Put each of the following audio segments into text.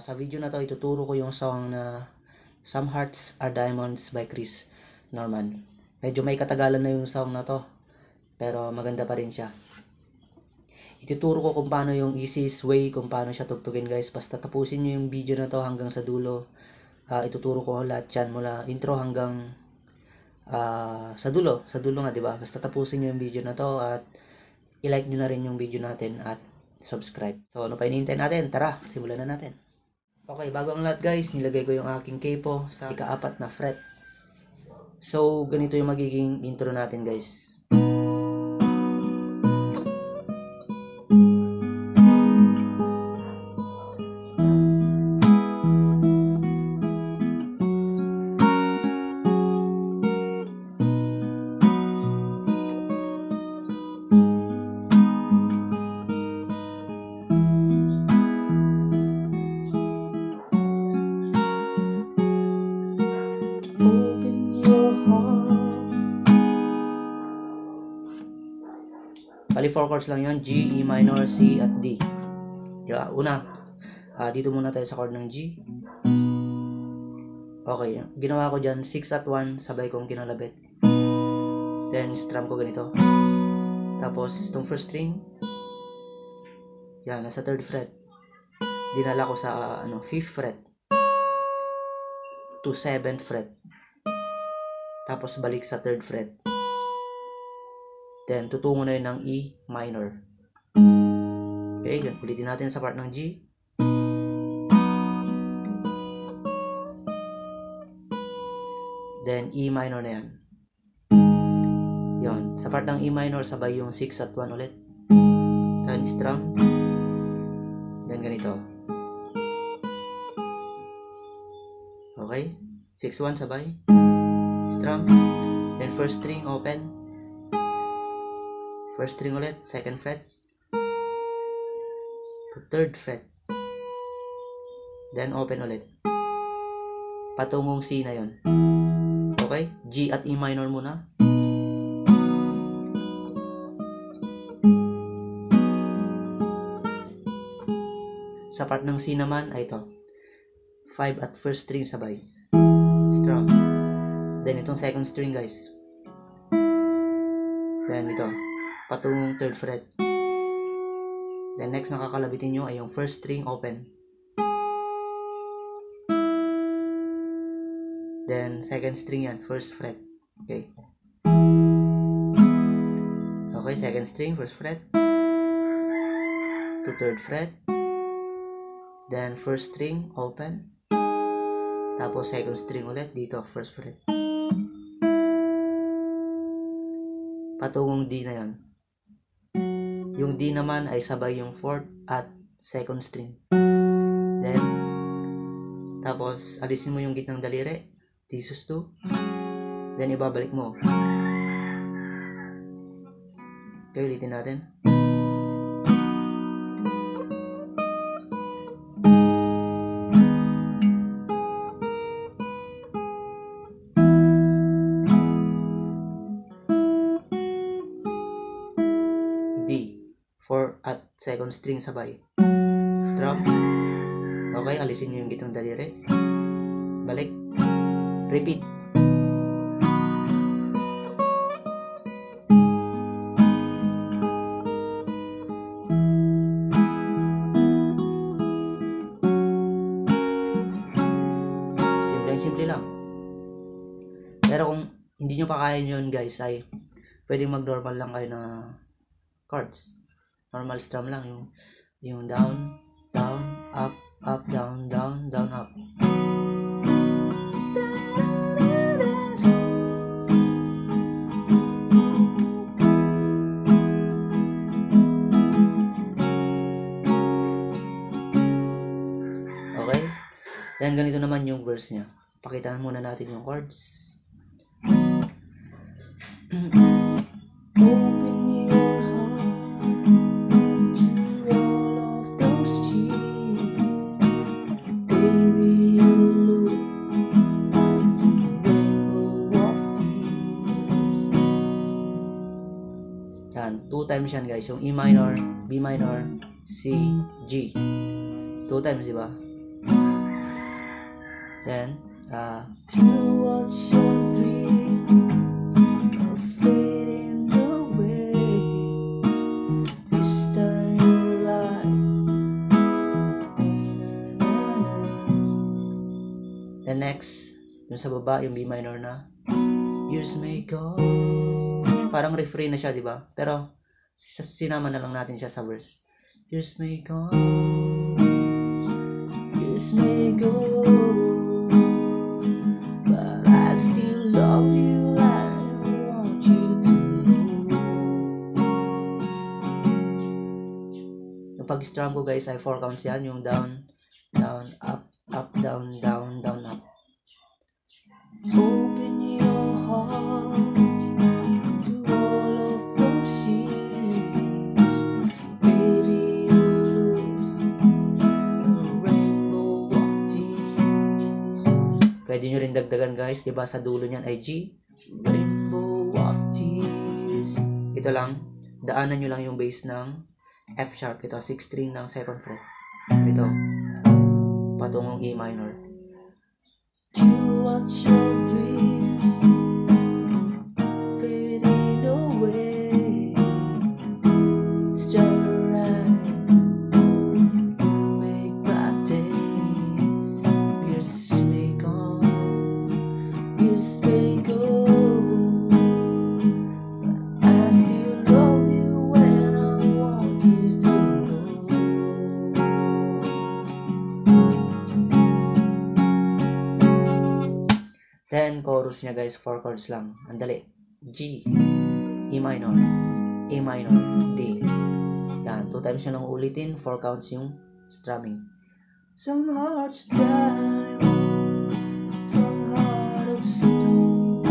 Sa video na to, ituturo ko yung song na Some Hearts Are Diamonds by Chris Norman. Medyo may katagalan na yung song na to, pero maganda pa rin siya. Ituturo ko kung paano yung easiest way kung paano siya tugtugin, guys. Basta tapusin nyo yung video na to hanggang sa dulo. Ituturo ko lahat yan mula intro hanggang sa dulo nga, diba? Basta tapusin nyo yung video na to at i-like nyo na rin yung video natin at subscribe. So ano pa hinihintay natin? Tara, simulan na natin. Okay, bago ang lahat, guys, nilagay ko yung aking capo sa ika-4 na fret. So ganito yung magiging intro natin, guys. Bali 4 chords lang yun, G, E minor, C, at D. Diba? Una, dito muna tayo sa chord ng G. Okay, ginawa ko dyan 6 at 1, sabay kong kinalabit. Then strum ko ganito. Tapos itong first string, yan, nasa 3rd fret. Dinala ko sa 5th fret to 7th fret. Tapos balik sa 3rd fret. Then, tutungo na yun ng E minor. Okay, ulitin natin sa part ng G. Then, E minor na yan. Yun. Sa part ng E minor, sabay yung 6 at 1 ulit. Then, strum. Then, ganito. Okay? 6-1 sabay. Strum. Then, first string open. First string ulit, 2nd fret to 3rd fret. Then open ulit. Patungong C na yon. Okay? G at E minor muna. Sa part ng C naman ay ito. 5 at first string sabay. Strum. Then itong 2nd string, guys. Then ito. Patungong 3rd fret. Then next na kakalabitin nyo ay yung first string open. Then 2nd string yan, 1st fret. Okay. Okay, 2nd string, 1st fret to 3rd fret. Then 1st string open. Tapos 2nd string ulit dito, 1st fret. Patungong D na yan. Yung D naman ay sabay yung 4th at 2nd string. Then, tapos, alisin mo yung gitnang daliri. D sus 2. Then, ibabalik mo. Okay, ulitin natin. D. 4 at 2nd string sabay. Strum. Okay, alisin nyo yung gitnang daliri. Balik. Repeat. Simple lang. Pero kung hindi nyo pa kaya yun, guys, ay pwedeng mag-normal lang kayo na chords. Normal strum lang, yung down, down, up, up, down, down, down, up. Okay? Then ganito naman yung verse niya. Pakitaan muna natin yung chords. Yan, 2 times yan, guys. Yung E minor, B minor, C, G. 2 times, diba? Then, you watch your dreams are fading away. This time you're right. Then next, yung sa baba, yung B minor na. Years may go. Parang refrain na siya, di ba? Pero, sinama na lang natin siya sa verse. Years may go. Years may go. But I still love you. I want you to know. Yung pag-strum ko guys ay 4 counts yan. Yung down, down, up, up, down, down, down, up. Open your heart to all of those years. Baby, you look a rainbow of tears. Pwede nyo rin dagdagan guys, diba sa dulo niyan ay G. Rainbow of tears. Ito lang, daanan nyo lang yung bass ng F sharp. Ito, 6th string ng 2nd fret. Ito, patungong E minor. You watch your dreams fading away. It's alright. You make my day. Years may go, years may go, but I still love you when I want you to know. Then, chorus niya guys, 4 chords lang. Andali. G, E minor, A minor, D. Yan, 2 times nyo lang ulitin, 4 counts yung strumming. Some hearts die, some heart of stone,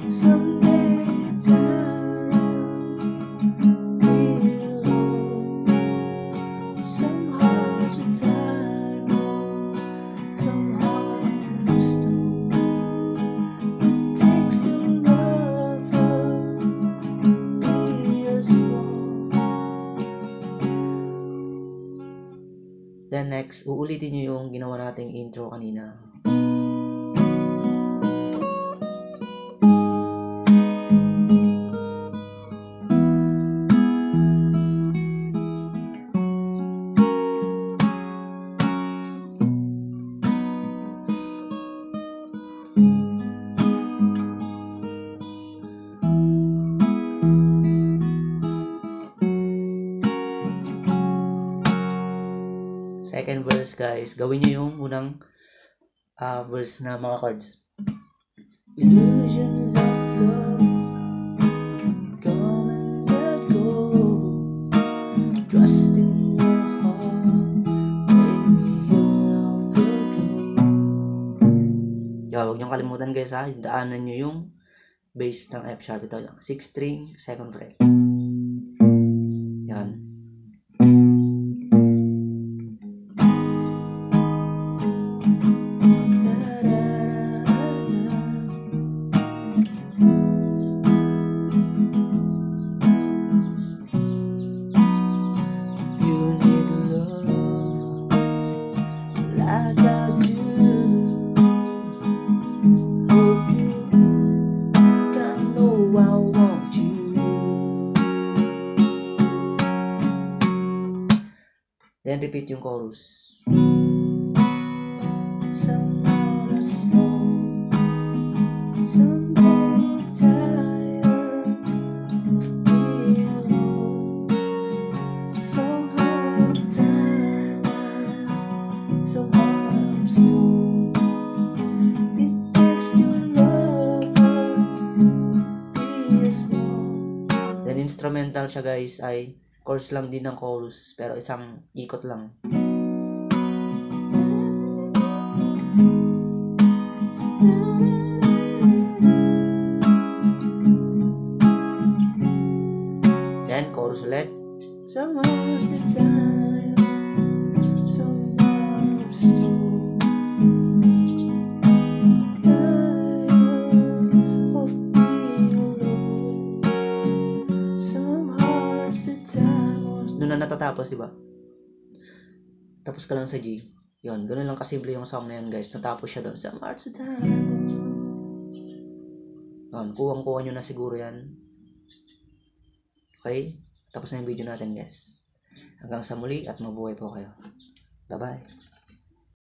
someday time feel alone. Some hearts of time, some heart of stone. Then next, uulitin nyo yung ginawa nating intro kanina. Second verse guys, gawin nyo yung unang verse na mga chords. Illusions of love, come and let go. Trust in your heart, baby, your love will grow. Huwag nyo kalimutan guys ha, daanan nyo yung bass ng F sharp. Ito lang, 6th string, 2nd fret. Yan. Then repeat yung chorus. Some are slow, some are tired of being alone. Some hard times, some hard stone. It takes to love her, be as one. Then instrumental siya guys ay chorus lang din ng chorus, pero isang ikot lang. Then, chorus ulit. Some hours at time, some hours stone. Tired of being alone. Some hearts at time. Doon na natatapos, diba? Tapos ka lang sa G. Yun, ganun lang kasimple yung song na yun guys. Natapos siya doon. Some hearts are diamonds. Yun, kuwang-kuha nyo na siguro yan. Okay? Tapos na yung video natin guys. Hanggang sa muli at mabuhay po kayo. Bye-bye.